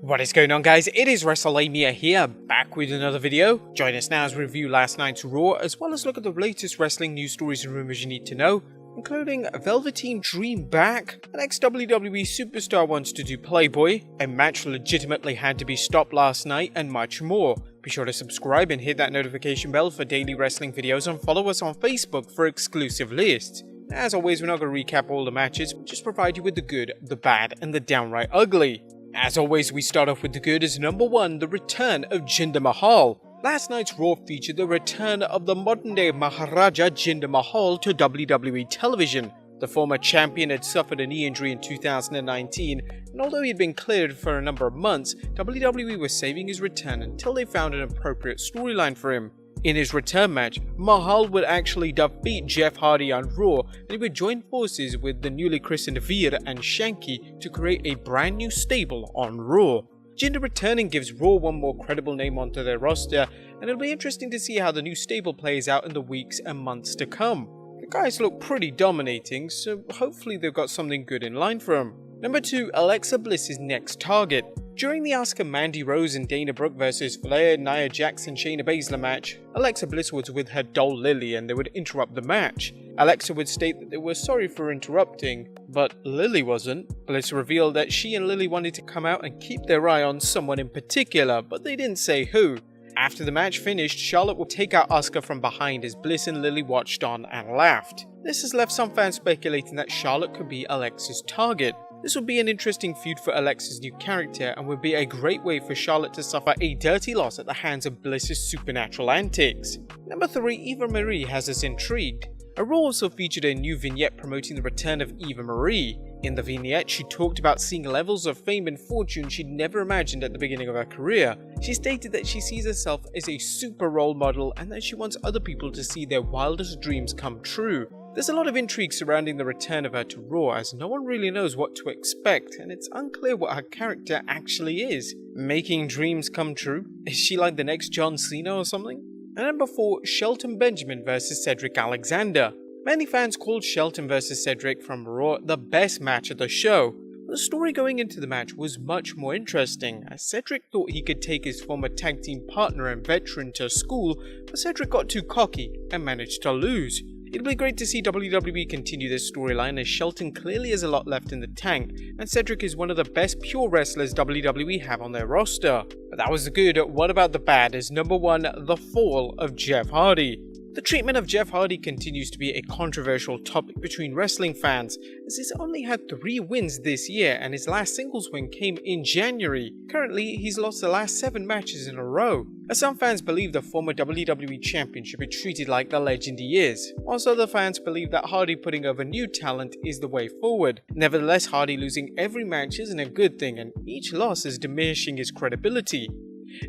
What is going on, guys? It is Wrestlelamia here, back with another video. Join us now as we review last night's Raw, as well as look at the latest wrestling news stories and rumors you need to know, including Velveteen Dream back, an ex-WWE superstar wants to do Playboy, a match legitimately had to be stopped last night, and much more. Be sure to subscribe and hit that notification bell for daily wrestling videos, and follow us on Facebook for exclusive lists. As always, we're not going to recap all the matches, but just provide you with the good, the bad, and the downright ugly. As always, we start off with the good as number 1, the return of Jinder Mahal. Last night's Raw featured the return of the modern-day Maharaja Jinder Mahal to WWE television. The former champion had suffered a knee injury in 2019, and although he had been cleared for a number of months, WWE was saving his return until they found an appropriate storyline for him. In his return match, Mahal would actually defeat Jeff Hardy on Raw, and he would join forces with the newly christened Veer and Shanky to create a brand new stable on Raw. Jinder returning gives Raw one more credible name onto their roster, and it'll be interesting to see how the new stable plays out in the weeks and months to come. The guys look pretty dominating, so hopefully they've got something good in line for them. Number 2, Alexa Bliss's next target. During the Asuka Mandy Rose and Dana Brooke vs Flair, Nia Jax and Shayna Baszler match, Alexa Bliss was with her doll Lily and they would interrupt the match. Alexa would state that they were sorry for interrupting, but Lily wasn't. Bliss revealed that she and Lily wanted to come out and keep their eye on someone in particular, but they didn't say who. After the match finished, Charlotte would take out Asuka from behind as Bliss and Lily watched on and laughed. This has left some fans speculating that Charlotte could be Alexa's target. This would be an interesting feud for Alexa's new character and would be a great way for Charlotte to suffer a dirty loss at the hands of Bliss's supernatural antics. Number 3, Eva Marie has us intrigued. A Raw also featured a new vignette promoting the return of Eva Marie. In the vignette, she talked about seeing levels of fame and fortune she'd never imagined at the beginning of her career. She stated that she sees herself as a super role model and that she wants other people to see their wildest dreams come true. There's a lot of intrigue surrounding the return of her to Raw, as no one really knows what to expect, and it's unclear what her character actually is. Making dreams come true? Is she like the next John Cena or something? And number 4, Shelton Benjamin vs Cedric Alexander. Many fans called Shelton vs Cedric from Raw the best match of the show. The story going into the match was much more interesting, as Cedric thought he could take his former tag team partner and veteran to school, but Cedric got too cocky and managed to lose. It'll be great to see WWE continue this storyline, as Shelton clearly has a lot left in the tank, and Cedric is one of the best pure wrestlers WWE have on their roster. But that was the good. What about the bad? Is number 1, the fall of Jeff Hardy. The treatment of Jeff Hardy continues to be a controversial topic between wrestling fans, as he's only had 3 wins this year and his last singles win came in January. Currently, he's lost the last 7 matches in a row. As some fans believe the former WWE champion should be treated like the legend he is, whilst other fans believe that Hardy putting over new talent is the way forward. Nevertheless, Hardy losing every match isn't a good thing, and each loss is diminishing his credibility.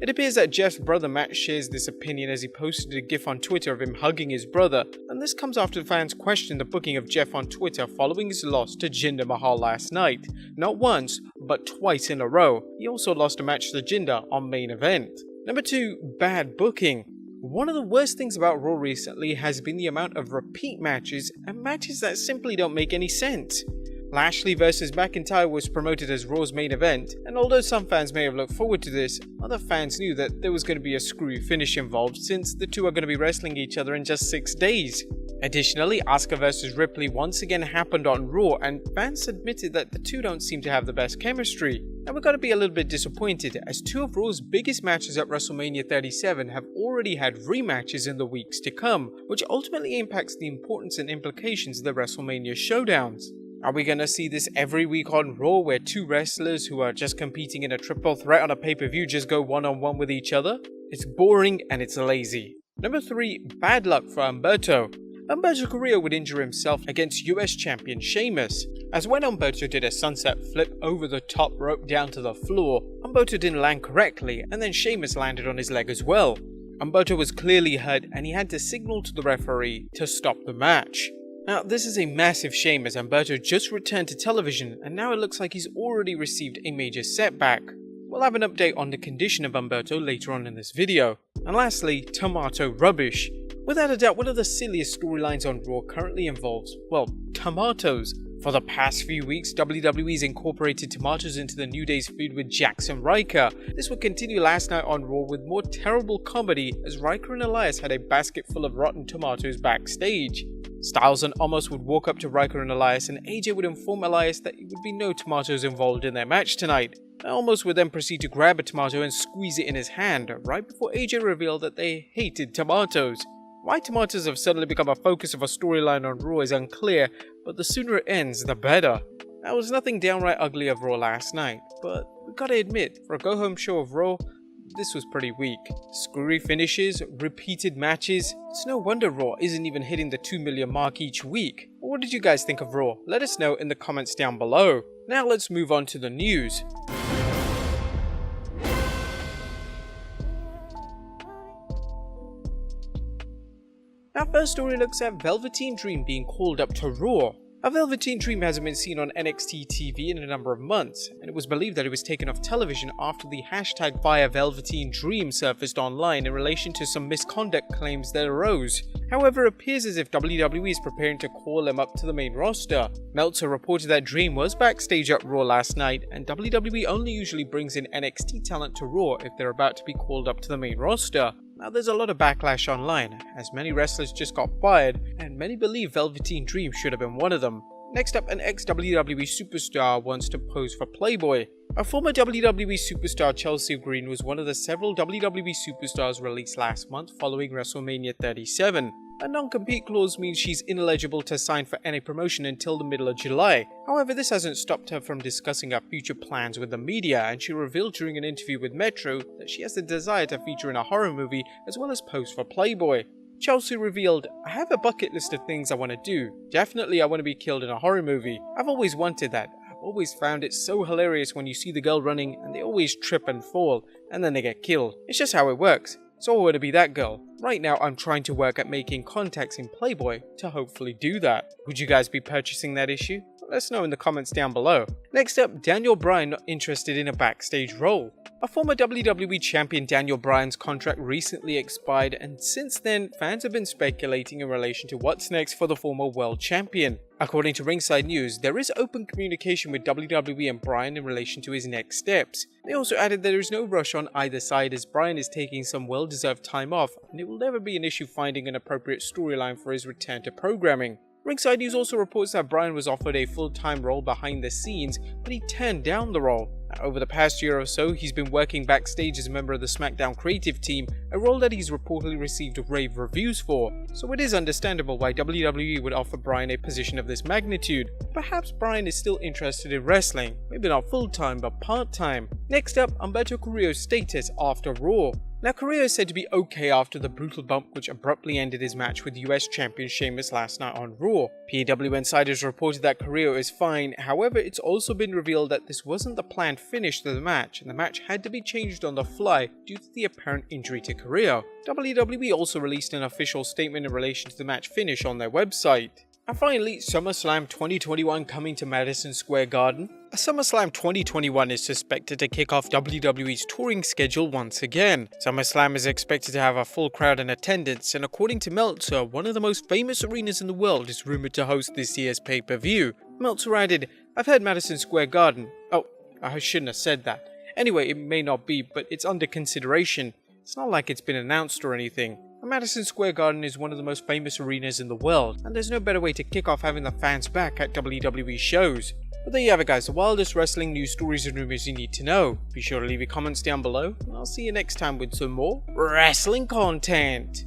It appears that Jeff's brother Matt shares this opinion, as he posted a gif on Twitter of him hugging his brother, and this comes after fans questioned the booking of Jeff on Twitter following his loss to Jinder Mahal last night. Not once, but twice in a row. He also lost a match to Jinder on main event. Number 2, bad booking. One of the worst things about Raw recently has been the amount of repeat matches and matches that simply don't make any sense. Lashley vs McIntyre was promoted as Raw's main event, and although some fans may have looked forward to this, other fans knew that there was going to be a screwy finish involved, since the two are going to be wrestling each other in just 6 days. Additionally, Asuka vs Ripley once again happened on Raw, and fans admitted that the two don't seem to have the best chemistry. And we're going to be a little bit disappointed, as 2 of Raw's biggest matches at WrestleMania 37 have already had rematches in the weeks to come, which ultimately impacts the importance and implications of the WrestleMania showdowns. Are we gonna see this every week on Raw, where 2 wrestlers who are just competing in a triple threat on a pay-per-view just go one-on-one with each other? It's boring and it's lazy. Number 3, bad luck for Humberto. Humberto Carrillo would injure himself against US champion Sheamus, as when Humberto did a sunset flip over the top rope down to the floor, Humberto didn't land correctly, and then Sheamus landed on his leg as well. Humberto was clearly hurt, and he had to signal to the referee to stop the match. Now, this is a massive shame, as Humberto just returned to television, and now it looks like he's already received a major setback. We'll have an update on the condition of Humberto later on in this video. And lastly, tomato rubbish. Without a doubt, one of the silliest storylines on Raw currently involves, well, tomatoes. For the past few weeks, WWE's incorporated tomatoes into the New Day's feud with Jackson Riker. This would continue last night on Raw with more terrible comedy as Riker and Elias had a basket full of rotten tomatoes backstage. Styles and Omos would walk up to Riker and Elias, and AJ would inform Elias that there would be no tomatoes involved in their match tonight. Omos would then proceed to grab a tomato and squeeze it in his hand, right before AJ revealed that they hated tomatoes. Why tomatoes have suddenly become a focus of a storyline on Raw is unclear, but the sooner it ends, the better. There was nothing downright ugly of Raw last night, but we gotta admit, for a go-home show of Raw, this was pretty weak. Screwy finishes, repeated matches. It's no wonder Raw isn't even hitting the 2 million mark each week. What did you guys think of Raw? Let us know in the comments down below. Now let's move on to the news. Our first story looks at Velveteen Dream being called up to Raw. A Velveteen Dream hasn't been seen on NXT TV in a number of months, and it was believed that it was taken off television after the hashtag via Velveteen Dream surfaced online in relation to some misconduct claims that arose. However, it appears as if WWE is preparing to call him up to the main roster. Meltzer reported that Dream was backstage at Raw last night, and WWE only usually brings in NXT talent to Raw if they're about to be called up to the main roster. Now there's a lot of backlash online, as many wrestlers just got fired, and many believe Velveteen Dream should have been one of them. Next up, an ex-WWE superstar wants to pose for Playboy. A former WWE superstar, Chelsea Green, was one of the several WWE superstars released last month following WrestleMania 37. A non-compete clause means she's ineligible to sign for any promotion until the middle of July. However, this hasn't stopped her from discussing her future plans with the media, and she revealed during an interview with Metro that she has the desire to feature in a horror movie as well as pose for Playboy. Chelsea revealed, "I have a bucket list of things I want to do. Definitely I want to be killed in a horror movie. I've always wanted that. I've always found it so hilarious when you see the girl running and they always trip and fall, and then they get killed. It's just how it works. So I want to be that girl. Right now I'm trying to work at making contacts in Playboy to hopefully do that." Would you guys be purchasing that issue? Let us know in the comments down below. Next up, Daniel Bryan not interested in a backstage role. A former WWE champion, Daniel Bryan's contract recently expired, and since then fans have been speculating in relation to what's next for the former world champion. According to Ringside News, there is open communication with WWE and Bryan in relation to his next steps. They also added that there is no rush on either side as Bryan is taking some well-deserved time off, and it will never be an issue finding an appropriate storyline for his return to programming. Ringside News also reports that Bryan was offered a full-time role behind the scenes, but he turned down the role. Over the past year or so, he's been working backstage as a member of the SmackDown creative team, a role that he's reportedly received rave reviews for. So it is understandable why WWE would offer Bryan a position of this magnitude. Perhaps Bryan is still interested in wrestling, maybe not full-time but part-time. Next up, Humberto Carrillo's status after Raw. Now, Carrillo is said to be okay after the brutal bump which abruptly ended his match with US champion Sheamus last night on Raw. PW insiders reported that Carrillo is fine, however it's also been revealed that this wasn't the planned finish to the match, and the match had to be changed on the fly due to the apparent injury to Carrillo. WWE also released an official statement in relation to the match finish on their website. And finally, SummerSlam 2021 coming to Madison Square Garden. SummerSlam 2021 is suspected to kick off WWE's touring schedule once again. SummerSlam is expected to have a full crowd in attendance, and according to Meltzer, one of the most famous arenas in the world is rumored to host this year's pay-per-view. Meltzer added, "I've heard Madison Square Garden." Oh, I shouldn't have said that. Anyway, it may not be, but it's under consideration. It's not like it's been announced or anything. Madison Square Garden is one of the most famous arenas in the world, and there's no better way to kick off having the fans back at WWE shows. But there you have it guys, the wildest wrestling news stories and rumors you need to know. Be sure to leave your comments down below, and I'll see you next time with some more wrestling content.